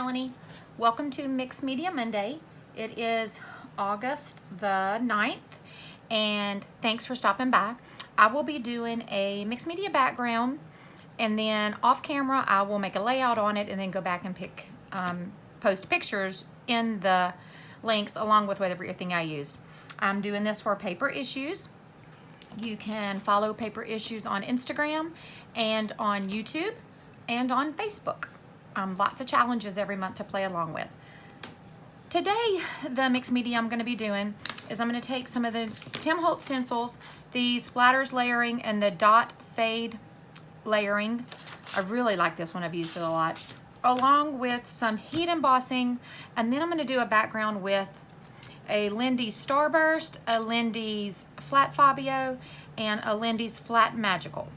Melanie. Welcome to Mixed Media Monday. It is August the 9th, and thanks for stopping by. I will be doing a mixed media background, and then off camera I will make a layout on it and then go back and post pictures in the links along with everything I used. I'm doing this for Paper Issues. You can follow Paper Issues on Instagram and on YouTube and on Facebook. Lots of challenges every month to play along with. Today, the mixed media I'm going to be doing is I'm going to take some of the Tim Holtz stencils, the splatters layering, and the dot fade layering. I really like this one. I've used it a lot. Along with some heat embossing, and then I'm going to do a background with a Lindy's Starburst, a Lindy's Flat Fabio, and a Lindy's Flat Magical.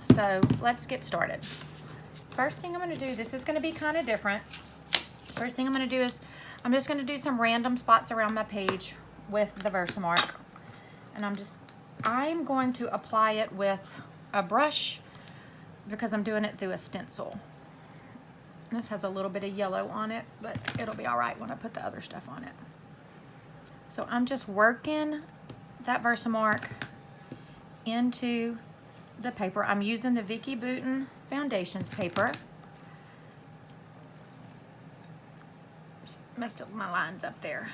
So let's get started. First thing I'm going to do, this is going to be kind of different. First thing I'm going to do is I'm just going to do some random spots around my page with the Versamark. And I'm going to apply it with a brush because I'm doing it through a stencil. This has a little bit of yellow on it, but it'll be all right when I put the other stuff on it. So I'm just working that Versamark into the paper. I'm using the Vicki Boutin Foundations paper. Just messed up my lines up there.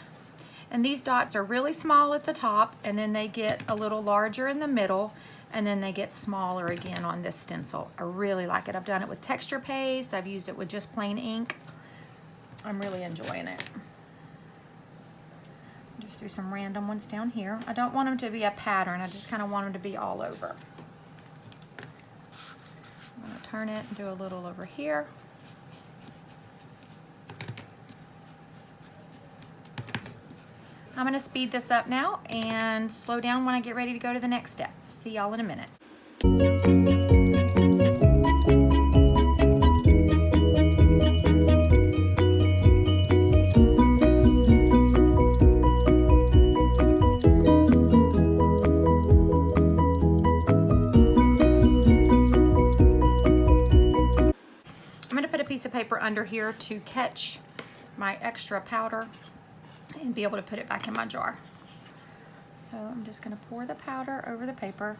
And these dots are really small at the top, and then they get a little larger in the middle, and then they get smaller again on this stencil. I really like it. I've done it with texture paste. I've used it with just plain ink. I'm really enjoying it. Just do some random ones down here. I don't want them to be a pattern. I just kind of want them to be all over. I'm going to turn it and do a little over here. I'm going to speed this up now and slow down when I get ready to go to the next step. See y'all in a minute. Piece of paper under here to catch my extra powder and be able to put it back in my jar. So I'm just going to pour the powder over the paper,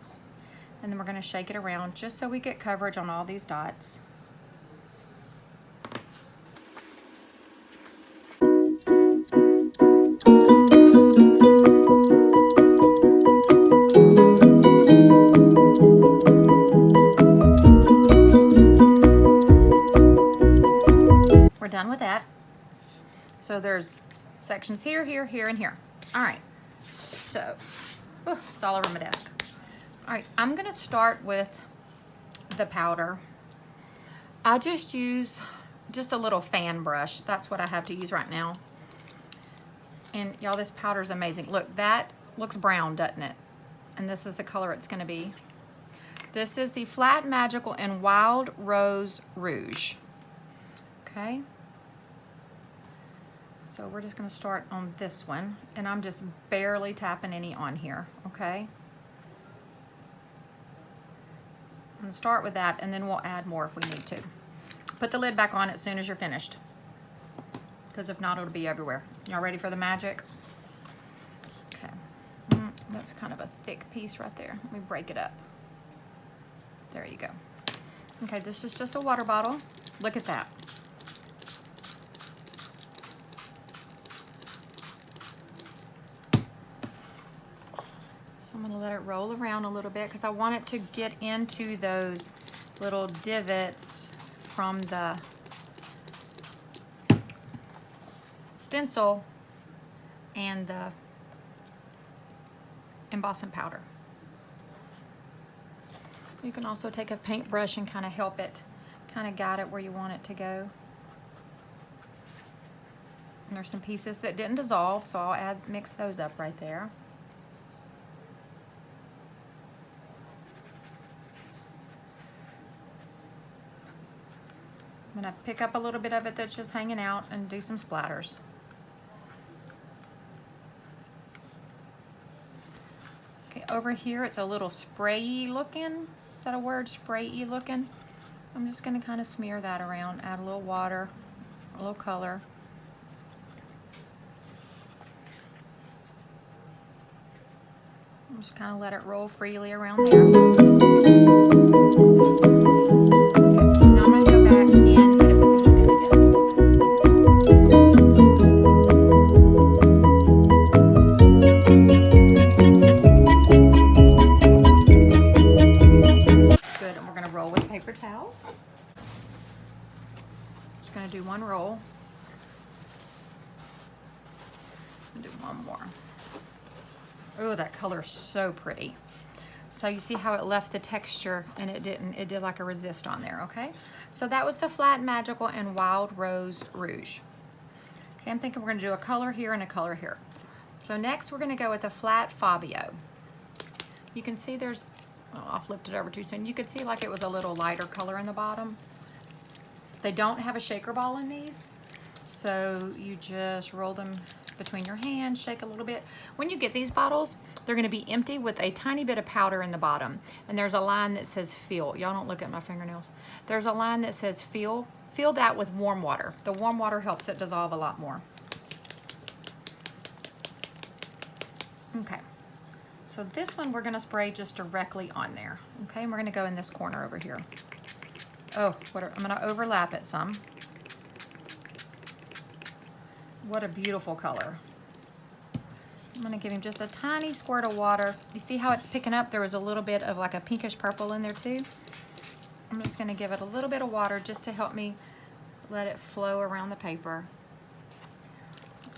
and then we're going to shake it around just so we get coverage on all these dots. Done with that. So there's sections here, here, here, and here. All right, so it's all over my desk. All right, I'm gonna start with the powder. I just use a little fan brush. That's what I have to use right now. And y'all, this powder is amazing. Look, that looks brown, doesn't it? And this is the color it's gonna be. This is the Flat Magical and Wild Rose Rouge. Okay. So we're just going to start on this one, and I'm just barely tapping any on here, okay? I'm going to start with that, and then we'll add more if we need to. Put the lid back on as soon as you're finished, because if not, it'll be everywhere. Y'all ready for the magic? Okay. That's kind of a thick piece right there. Let me break it up. There you go. Okay, this is just a water bottle. Look at that. I'm going to let it roll around a little bit because I want it to get into those little divots from the stencil and the embossing powder. You can also take a paintbrush and kind of help it, kind of guide it where you want it to go. And there's some pieces that didn't dissolve, so I'll mix those up right there. I'm going to pick up a little bit of it that's just hanging out and do some splatters. Okay, over here it's a little spray-y looking. Is that a word? Spray-y looking. I'm just going to kind of smear that around, add a little water A little color. Just kind of let it roll freely around there. Okay, now I'm going to go back and hit it with the heat gun again. Good, and we're going to roll with paper towels. Just going to do one roll. And do one more. Oh, that color is so pretty. So you see how it left the texture and it didn't, it did like a resist on there, okay? So that was the Flat Magical and Wild Rose Rouge. Okay, I'm thinking we're gonna do a color here and a color here. So next we're gonna go with the Flat Fabio. You can see there's, oh, I flipped it over too soon. You could see like it was a little lighter color in the bottom. They don't have a shaker ball in these. So you just roll them between your hands, shake a little bit. When you get these bottles, they're gonna be empty with a tiny bit of powder in the bottom. And there's a line that says fill. Y'all don't look at my fingernails. There's a line that says fill. Fill that with warm water. The warm water helps it dissolve a lot more. Okay, so this one we're gonna spray just directly on there. Okay, and we're gonna go in this corner over here. Oh, I'm gonna overlap it some. What a beautiful color. I'm gonna give him just a tiny squirt of water. You see how it's picking up? There was a little bit of like a pinkish purple in there too. I'm just gonna give it a little bit of water just to help me let it flow around the paper.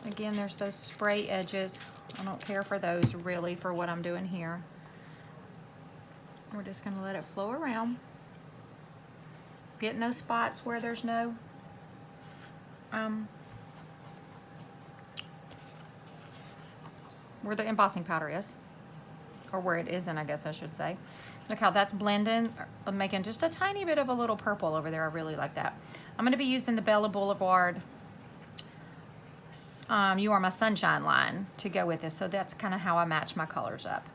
Again, there's those spray edges. I don't care for those really for what I'm doing here. We're just gonna let it flow around. Getting those spots where there's no where the embossing powder is, or where it isn't, I guess I should say. Look how that's blending, making just a tiny bit of a little purple over there. I really like that. I'm gonna be using the Bella Boulevard You Are My Sunshine line to go with this, so that's kind of how I match my colors up.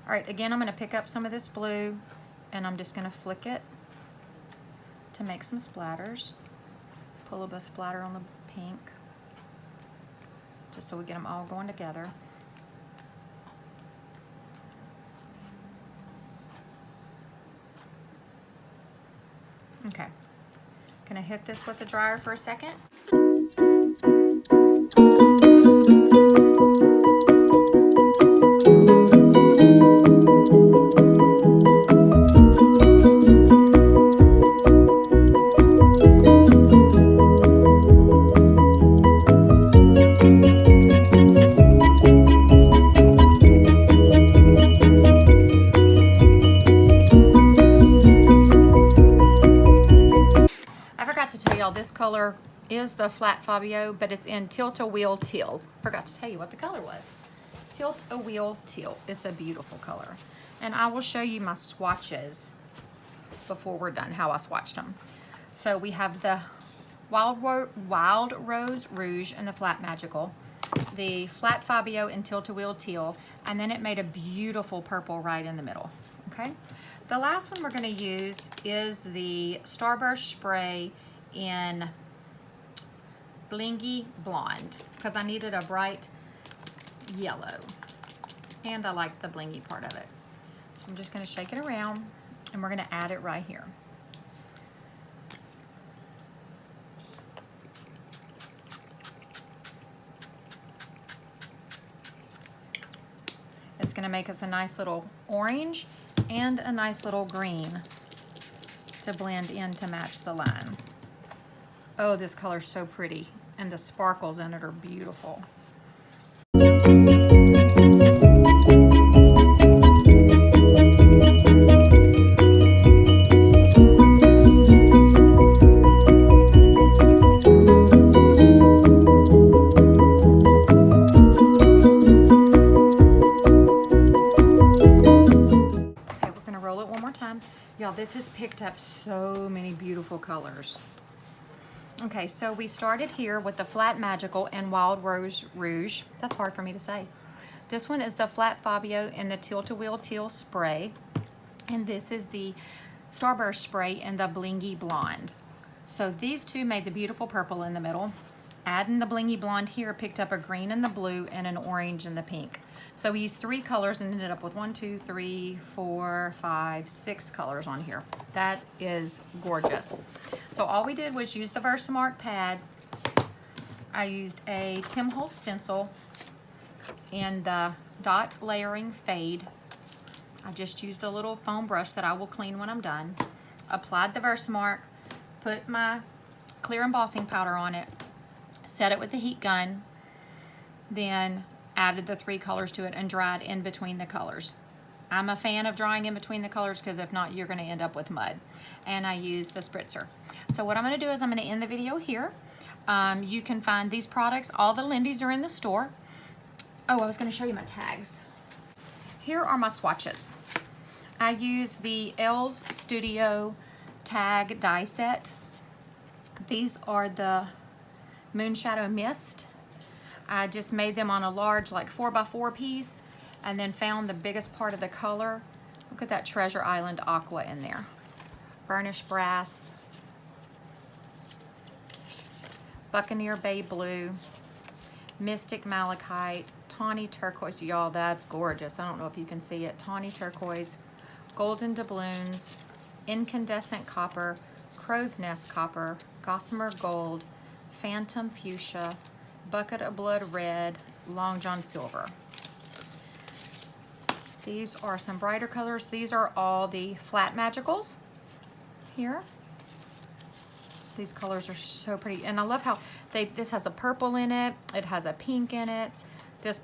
All right, again, I'm gonna pick up some of this blue and I'm just gonna flick it to make some splatters. Put a little bit of splatter on the pink, just so we get them all going together. Okay, gonna hit this with the dryer for a second. This color is the Flat Fabio, but it's in Tilt-A-Wheel Teal. Forgot to tell you what the color was. Tilt-A-Wheel Teal. It's a beautiful color. And I will show you my swatches before we're done, how I swatched them. So we have the Wild Rose Rouge and the Flat Magical, the Flat Fabio in Tilt-A-Wheel Teal, and then it made a beautiful purple right in the middle, okay? The last one we're gonna use is the Starburst Spray in Blingy Blonde, because I needed a bright yellow and I like the blingy part of it. So I'm just going to shake it around and we're going to add it right here. It's going to make us a nice little orange and a nice little green to blend in to match the line. Oh, this color's so pretty, and the sparkles in it are beautiful. Okay, we're gonna roll it one more time. Y'all, this has picked up so many beautiful colors. Okay, so we started here with the Flat Magical and Wild Rose Rouge. That's hard for me to say. This one is the Flat Fabio in the Tilt-A-Wheel Teal Spray. And this is the Starburst Spray in the Blingy Blonde. So these two made the beautiful purple in the middle. Adding the blingy blonde here, picked up a green and the blue and an orange and the pink. So we used 3 colors and ended up with 1, 2, 3, 4, 5, 6 colors on here. That is gorgeous. So all we did was use the Versamark pad. I used a Tim Holtz stencil in the dot layering fade. I just used a little foam brush that I will clean when I'm done. Applied the Versamark, put my clear embossing powder on it, set it with the heat gun, then added the 3 colors to it and dried in between the colors. I'm a fan of drying in between the colors because if not, you're going to end up with mud. And I used the spritzer. So what I'm going to do is I'm going to end the video here. You can find these products. All the Lindys are in the store. Oh, I was going to show you my tags. Here are my swatches. I use the L's Studio tag die set. These are the Moonshadow Mist. I just made them on a large like 4x4 piece and then found the biggest part of the color. Look at that Treasure Island Aqua in there. Burnished Brass, Buccaneer Bay Blue, Mystic Malachite, Tawny Turquoise. Y'all, that's gorgeous. I don't know if you can see it. Tawny Turquoise, Golden Doubloons, Incandescent Copper, Crow's Nest Copper, Gossamer Gold, Phantom Fuchsia, Bucket of Blood Red, Long John Silver. These are some brighter colors. These are all the flat magicals here. These colors are so pretty, and I love how this has a purple in it. It has a pink in it. This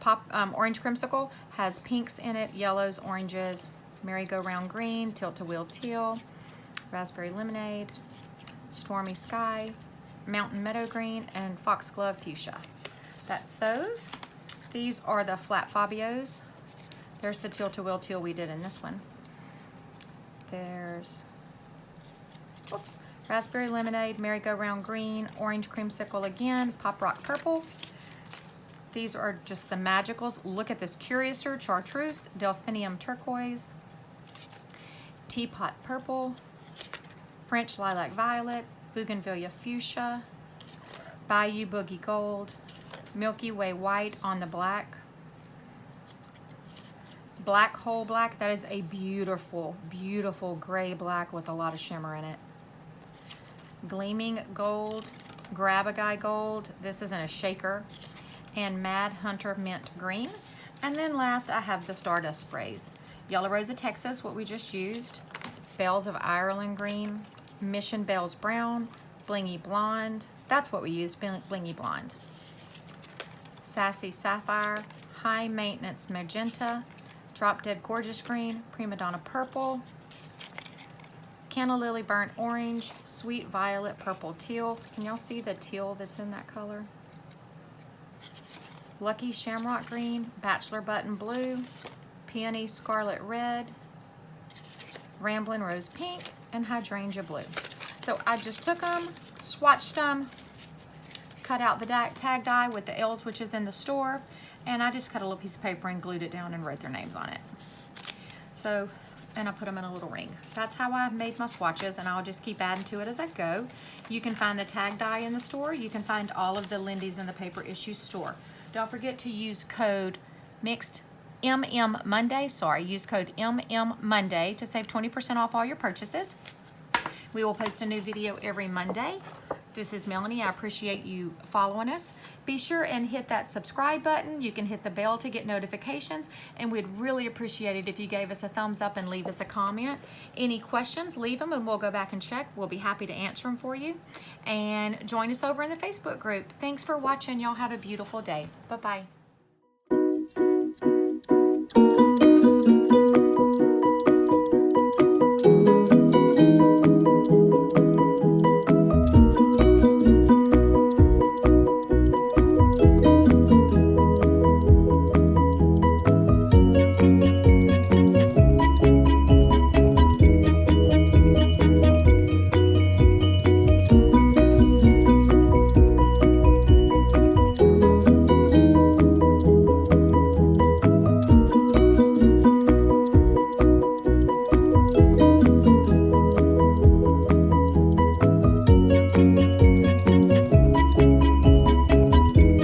orange creamsicle has pinks in it, yellows, oranges, merry-go-round green, tilt-to-wheel teal, raspberry lemonade, stormy sky, mountain meadow green, and foxglove fuchsia. That's those. These are the flat Fabios. There's the tilt-to-wheel teal we did in this one. There's, whoops, raspberry lemonade, merry-go-round green, orange creamsicle again, pop rock purple. These are just the magicals. Look at this Curiouser chartreuse, delphinium turquoise, teapot purple, French lilac violet, bougainvillea fuchsia, Bayou boogie gold, Milky Way white on the black, black hole black. That is a beautiful, beautiful gray black with a lot of shimmer in it. Gleaming gold, grab a guy gold. This is in a shaker. And Mad Hunter mint green. And then last I have the Stardust sprays. Yellow Rose of Texas, what we just used. Bells of Ireland green. Mission Bells brown. Blingy blonde. That's what we used, blingy blonde. Sassy sapphire. High maintenance magenta. Drop Dead gorgeous green. Prima Donna purple. Canna Lily burnt orange. Sweet violet purple teal. Can y'all see the teal that's in that color? Lucky Shamrock Green, Bachelor Button Blue, Peony Scarlet Red, Ramblin' Rose Pink, and Hydrangea Blue. So I just took them, swatched them, cut out the tag die with the L's, which is in the store, and I just cut a little piece of paper and glued it down and wrote their names on it. So, and I put them in a little ring. That's how I made my swatches, and I'll just keep adding to it as I go. You can find the tag die in the store. You can find all of the Lindy's in the Paper Issues store. Don't forget to use code MMMonday. Use code MMMonday to save 20% off all your purchases. We will post a new video every Monday. This is Melanie. I appreciate you following us. Be sure and hit that subscribe button. You can hit the bell to get notifications, and we'd really appreciate it if you gave us a thumbs up and leave us a comment. Any questions, leave them and we'll go back and check. We'll be happy to answer them for you. And join us over in the Facebook group. Thanks for watching. Y'all have a beautiful day. Bye-bye.